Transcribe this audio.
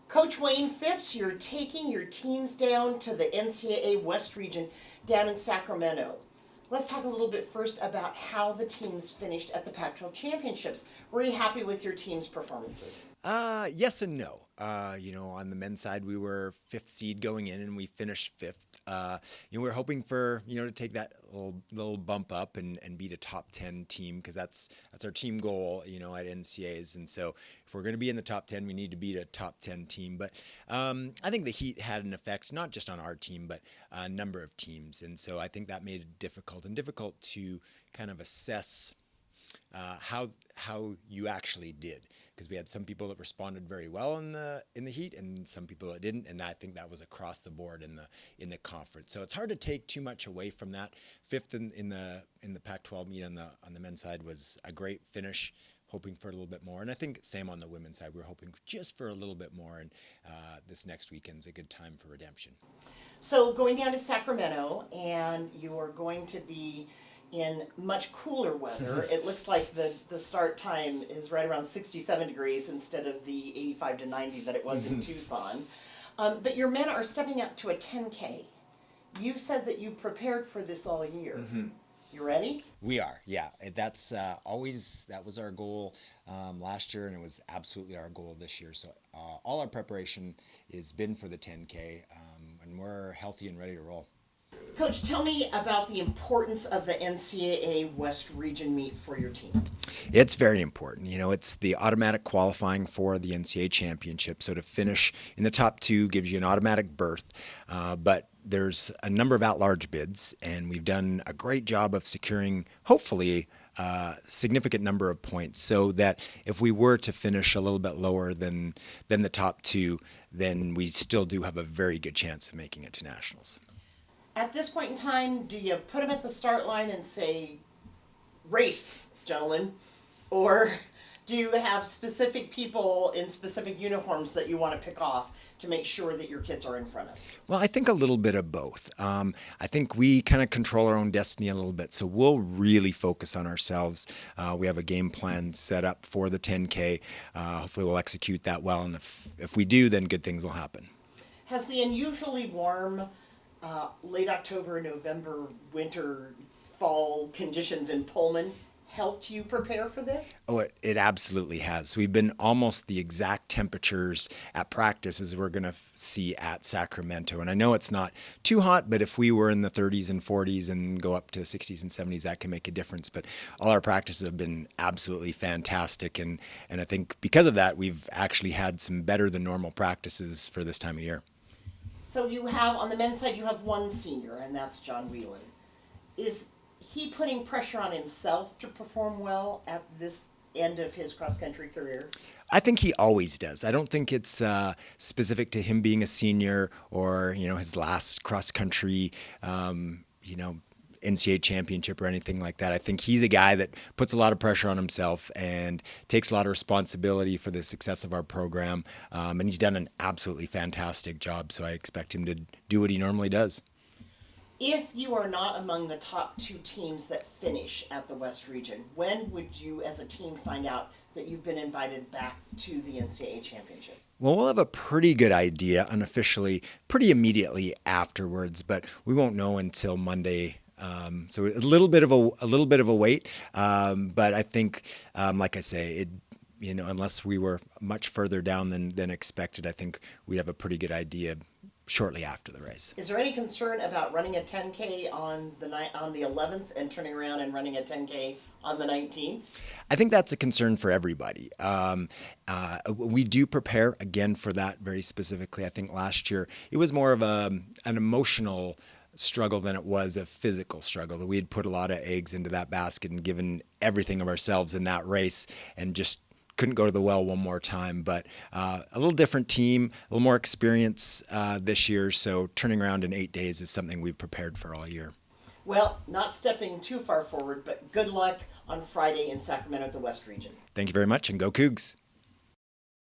Coach Wayne Phipps, you're taking your teams down to the NCAA West region down in Sacramento. Let's talk a little bit first about how the teams finished at the Pac-12 championships. Were you happy with your team's performances? Yes and no. On the men's side, we were fifth seed going in, and we finished fifth. We were hoping for to take that little bump up and beat a top 10 team because that's our team goal. At NCAAs, and so if we're going to be in the top 10, we need to beat a top 10 team. But I think the heat had an effect not just on our team, but a number of teams, and so I think that made it difficult to kind of assess how you actually did, because we had some people that responded very well in the heat and some people that didn't, and I think that was across the board in the conference. So it's hard to take too much away from that. Fifth in the Pac-12 meet on the men's side was a great finish. Hoping for a little bit more, and I think same on the women's side. We're hoping just for a little bit more, and this next weekend's a good time for redemption. So going down to Sacramento, and you're going to be in much cooler weather. It looks like the start time is right around 67 degrees instead of the 85 to 90 that it was in Tucson. But your men are stepping up to a 10K. You've said that you've prepared for this all year. Mm-hmm. You ready? We are, yeah. That was our goal last year, and it was absolutely our goal this year. So all our preparation has been for the 10K, and we're healthy and ready to roll. Coach, tell me about the importance of the NCAA West Region meet for your team. It's very important. It's the automatic qualifying for the NCAA championship. So to finish in the top two gives you an automatic berth. But there's a number of at-large bids, and we've done a great job of securing, hopefully, a significant number of points, so that if we were to finish a little bit lower than the top two, then we still do have a very good chance of making it to nationals. At this point in time, do you put them at the start line and say, race, gentlemen? Or do you have specific people in specific uniforms that you want to pick off to make sure that your kids are in front of? Well, I think a little bit of both. I think we kind of control our own destiny a little bit, so we'll really focus on ourselves. We have a game plan set up for the 10K. Hopefully we'll execute that well, and if we do, then good things will happen. Has the unusually warm late October, November, winter, fall conditions in Pullman helped you prepare for this? Oh, it absolutely has. We've been almost the exact temperatures at practice as we're going to see at Sacramento. And I know it's not too hot, but if we were in the 30s and 40s and go up to 60s and 70s, that can make a difference. But all our practices have been absolutely fantastic. And I think because of that, we've actually had some better than normal practices for this time of year. So you have, on the men's side, you have one senior, and that's John Whelan. Is he putting pressure on himself to perform well at this end of his cross-country career? I think he always does. I don't think it's specific to him being a senior or, his last cross-country, NCAA championship or anything like that. I think he's a guy that puts a lot of pressure on himself and takes a lot of responsibility for the success of our program. And he's done an absolutely fantastic job, so I expect him to do what he normally does. If you are not among the top two teams that finish at the West Region, when would you as a team find out that you've been invited back to the NCAA championships? Well, we'll have a pretty good idea unofficially pretty immediately afterwards, but we won't know until Monday. So a little bit of a wait, but I think, like I say, unless we were much further down than expected, I think we'd have a pretty good idea shortly after the race. Is there any concern about running a 10K on the 11th and turning around and running a 10K on the 19th? I think that's a concern for everybody. We do prepare, again, for that very specifically. I think last year it was more of an emotional struggle than it was a physical struggle. We had put a lot of eggs into that basket and given everything of ourselves in that race and just couldn't go to the well one more time. But a little different team, a little more experience this year, so turning around in 8 days is something we've prepared for all year. Well, not stepping too far forward, but good luck on Friday in Sacramento at the West Region. Thank you very much, and go Cougs.